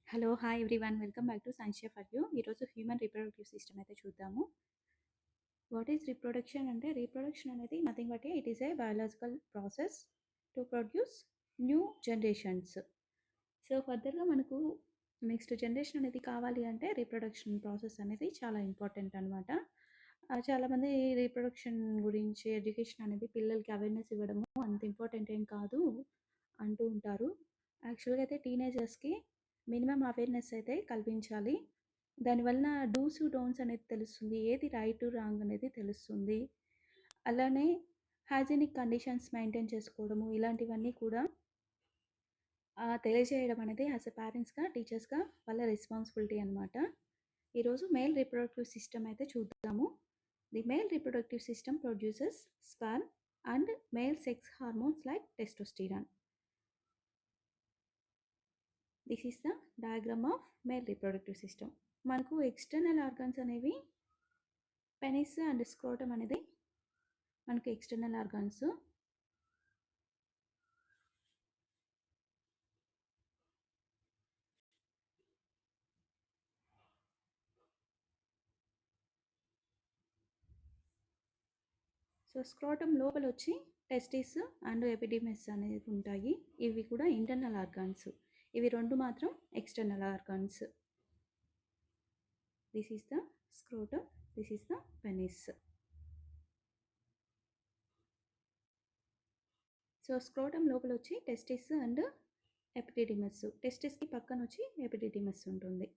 Hello! Hi everyone. Welcome back to science chef for you. ఈరోజు human reproductive system అయితే చూద్దాము. What is reproduction అంటే reproduction అనేది nothing but it is a biological process to produce new generations. So ఫర్దర్‌గా మనకు next generation అనేది కావాలి అంటే రీప్రొడక్షన్ ప్రాసెస్ అనేది చాలా ఇంపార్టెంట్ అనమాట. చాలామంది రీప్రొడక్షన్ గురించి ఎడ్యుకేషన్ అనేది పిల్లలకి అవేర్‌నెస్ ఇవ్వడము అంత ఇంపార్టెంట్ ఏం కాదు అంటూ ఉంటారు. యాక్చువల్‌గా అయితే టీనేజర్స్‌కి మినిమమ్ అవేర్‌నెస్ అయితే కల్పించాలి. దానివలన డూస్, డోంట్స్ అనేది తెలుస్తుంది. ఏది రైట్, రాంగ్ అనేది తెలుస్తుంది. అలానే హైజీనిక్ కండిషన్స్ మెయింటైన్ చేసుకోవడము ఇలాంటివన్నీ కూడా తెలియజేయడం అనేది యాస్ ఎ పేరెంట్స్‌గా, టీచర్స్‌గా వాళ్ళ రెస్పాన్సిబిలిటీ అనమాట. ఈరోజు మేల్ రిప్రొడక్టివ్ సిస్టమ్ అయితే చూద్దాము. The male reproductive system produces sperm and male sex hormones like testosterone. This is the diagram of male reproductive system. మనకు ఎక్స్టర్నల్ ఆర్గన్స్ అనేవి పెనిస్ అండ్ స్క్రోటమ్ అనేది మనకు external organs. So scrotum లోపల వచ్చి testis and ఎపిడిమిస్ అనేది ఉంటాయి. ఇవి కూడా ఇంటర్నల్ ఆర్గాన్స్. ఇవి రెండు మాత్రం external organs. This is the scrotum, this is the penis. So scrotum లోపల వచ్చి టెస్టిస్ అండ్ ఎపిడిడిమస్. టెస్టిస్కి పక్కన వచ్చి ఎపిడిడిమస్ ఉంటుంది.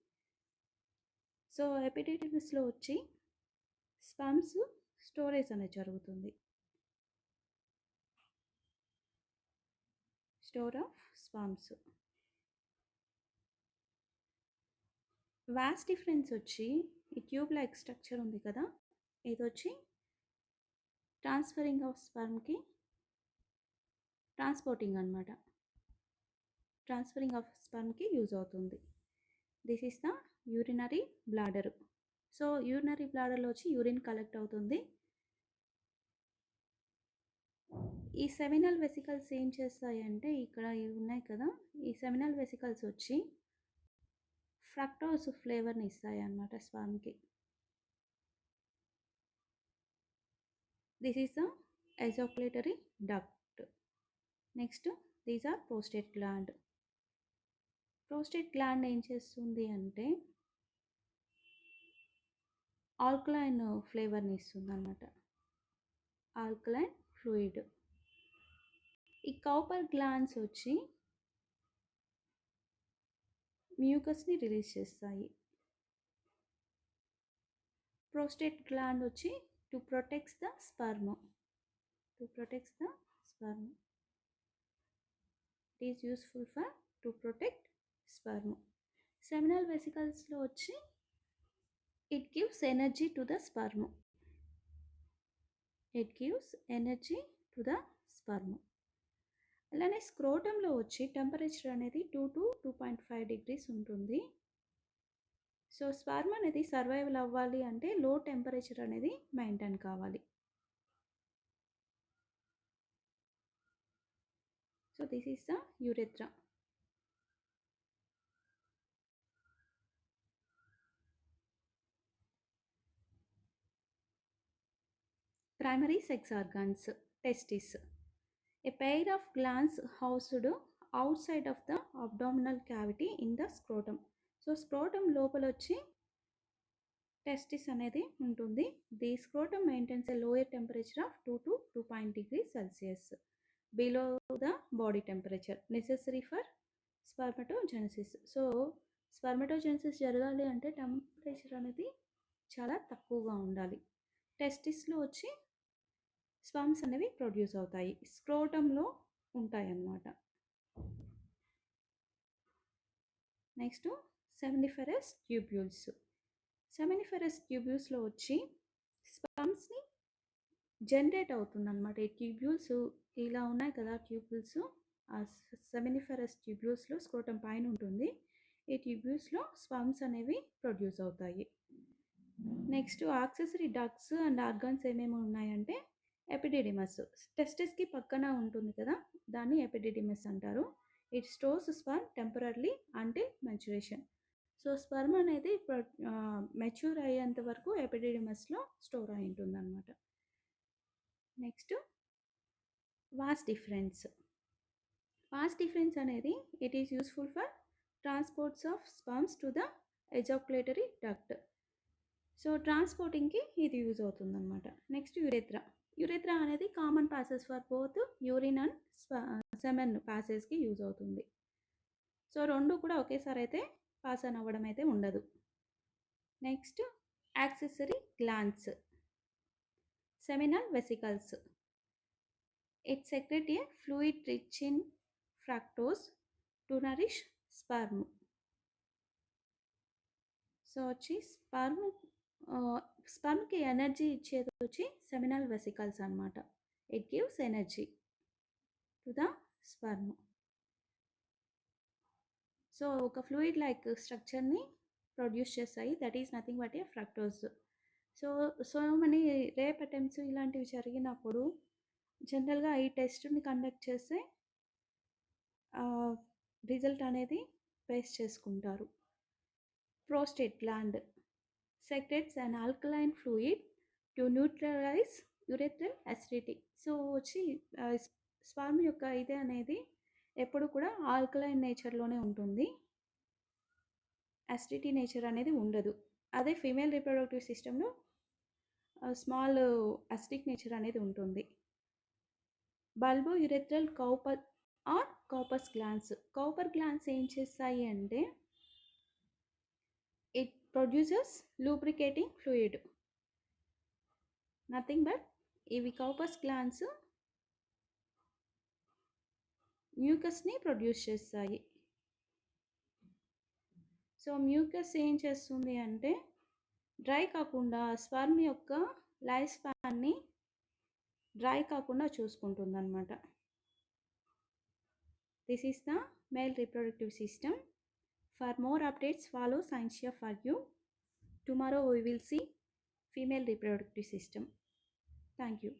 సో ఎపిడిడిమస్లో వచ్చి స్పర్మ్స్ స్టోరేజ్ అనేది జరుగుతుంది. Store of sperms. Vas deferens వచ్చి ఈ ట్యూబ్ లైక్ స్ట్రక్చర్ ఉంది కదా, ఇది వచ్చి ట్రాన్స్ఫరింగ్ ఆఫ్ స్పర్మ్కి ట్రాన్స్పోర్టింగ్ అనమాట. ట్రాన్స్ఫరింగ్ ఆఫ్ స్పర్మ్కి యూజ్ అవుతుంది. This is the urinary bladder. So urinary బ్లాడర్లో వచ్చి యూరిన్ కలెక్ట్ అవుతుంది. ఈ సెమినల్ వెసికల్స్ ఏం చేస్తాయంటే ఇక్కడ ఇవి ఉన్నాయి కదా, ఈ సెమినల్ వెసికల్స్ వచ్చి ఫ్రక్టోస్ ఫ్లేవర్ని ఇస్తాయి అన్నమాట స్పర్మ్కి. This is the ejaculatory duct. Next these are prostate gland. Prostate gland ఏం చేస్తుంది అంటే ఆల్కలైన్ ఫ్లేవర్ని ఇస్తుంది అన్నమాట. Alkaline fluid. ఈ కౌపర్ గ్లాండ్స్ వచ్చి మ్యూకస్ని రిలీజ్ చేస్తాయి. ప్రోస్టేట్ గ్లాండ్ వచ్చి to protects the sperm. To protects the sperm. It is useful for to protect sperm. Seminal వెసికల్స్లో వచ్చి it gives energy to the sperm. It gives energy to the sperm. అలానే స్క్రోటంలో వచ్చి temperature అనేది 2 to 2.5 degrees ఉంటుంది. So sperm అనేది survival అవ్వాలి అంటే low temperature అనేది మెయింటైన్ కావాలి. So this is the urethra. Primary sex organs, testis. A pair of glands housed outside of the abdominal cavity in the scrotum. So scrotum లోపల వచ్చి testis అనేది ఉంటుంది. The scrotum maintains a lower temperature of 2 to 2 degrees Celsius below the body temperature necessary for spermatogenesis. So spermatogenesis జరగాలి అంటే temperature అనేది చాలా తక్కువగా ఉండాలి. టెస్టిస్లో వచ్చి స్పర్మ్స్ అనేవి ప్రొడ్యూస్ అవుతాయి. స్క్రోటంలో ఉంటాయి అన్నమాట. Next seminiferous tubules. సెమినిఫెరస్ ట్యూబ్యూల్స్లో వచ్చి స్పర్మ్స్ని జనరేట్ అవుతుందన్నమాట. ఈ ట్యూబ్యూల్స్ ఇలా ఉన్నాయి కదా, ట్యూబ్యూల్స్ ఆ సెమినిఫెరస్ ట్యూబ్యూల్స్లో స్క్రోటం పైన ఉంటుంది. ఈ ట్యూబ్యూల్స్లో స్పర్మ్స్ అనేవి ప్రొడ్యూస్ అవుతాయి. Next accessory ducts and organs ఏమేమి ఉన్నాయంటే ఎపిడిడిమస్. టెస్టిస్కి పక్కన ఉంటుంది కదా, దాన్ని ఎపిడిడిమస్ అంటారు. It stores sperm temporarily until maturation. So sperm అనేది మెచ్యూర్ అయ్యేంత వరకు ఎపిడిడిమస్లో స్టోర్ అయి ఉంటుంది అనమాట. Next vas deferens. Vas deferens అనేది it is useful for transports of sperms to the ejaculatory duct. So ట్రాన్స్పోర్టింగ్కి ఇది యూజ్ అవుతుంది అనమాట. Next urethra. యురేత్రా అనేది common passes for both urine and semen ప్యాసెస్కి యూజ్ అవుతుంది. సో రెండు కూడా ఒకేసారి అయితే పాస్ అని అవ్వడం అయితే ఉండదు. నెక్స్ట్ accessory glands, seminal vesicles. It secrete a fluid rich in fructose to nourish sperm. So వచ్చి స్పర్మ్కి ఎనర్జీ ఇచ్చేది వచ్చి సెమినల్ వెసికల్స్ అనమాట. It gives energy to the sperm. So ఒక ఫ్లూయిడ్ లైక్ స్ట్రక్చర్ని ప్రొడ్యూస్ చేస్తాయి, that is nothing but a fructose. So many rape attempts ఇలాంటివి జరిగినప్పుడు జనరల్గా ఈ టెస్ట్ని కండక్ట్ చేస్తే రిజల్ట్ అనేది ఫేస్ చేసుకుంటారు. Prostate gland secretes an alkaline fluid to neutralize urethral acidity. సో వచ్చి స్పర్మ్ యొక్క ఇదే అనేది ఎప్పుడు కూడా ఆల్కలైన్ నేచర్లోనే ఉంటుంది, అసిడిటీ నేచర్ అనేది ఉండదు. అదే ఫీమేల్ రీప్రొడక్టివ్ సిస్టంలో స్మాల్ అసిడిక్ నేచర్ అనేది ఉంటుంది. బల్బో urethral Cowper are కౌపస్ glands. Cowper glands ఏం చేస్తాయి అంటే it produces lubricating fluid, nothing but ఇవి కౌపస్ గ్లాండ్స్ మ్యూకస్ని ప్రొడ్యూస్ చేస్తాయి. సో మ్యూకస్ ఏం చేస్తుంది అంటే డ్రై కాకుండా స్పర్మ్ యొక్క లైఫ్ స్పాన్ని డ్రై కాకుండా చూసుకుంటుంది అనమాట. This is the male reproductive system. For more updates, follow Scientia for you. Tomorrow we will see female reproductive system. Thank you.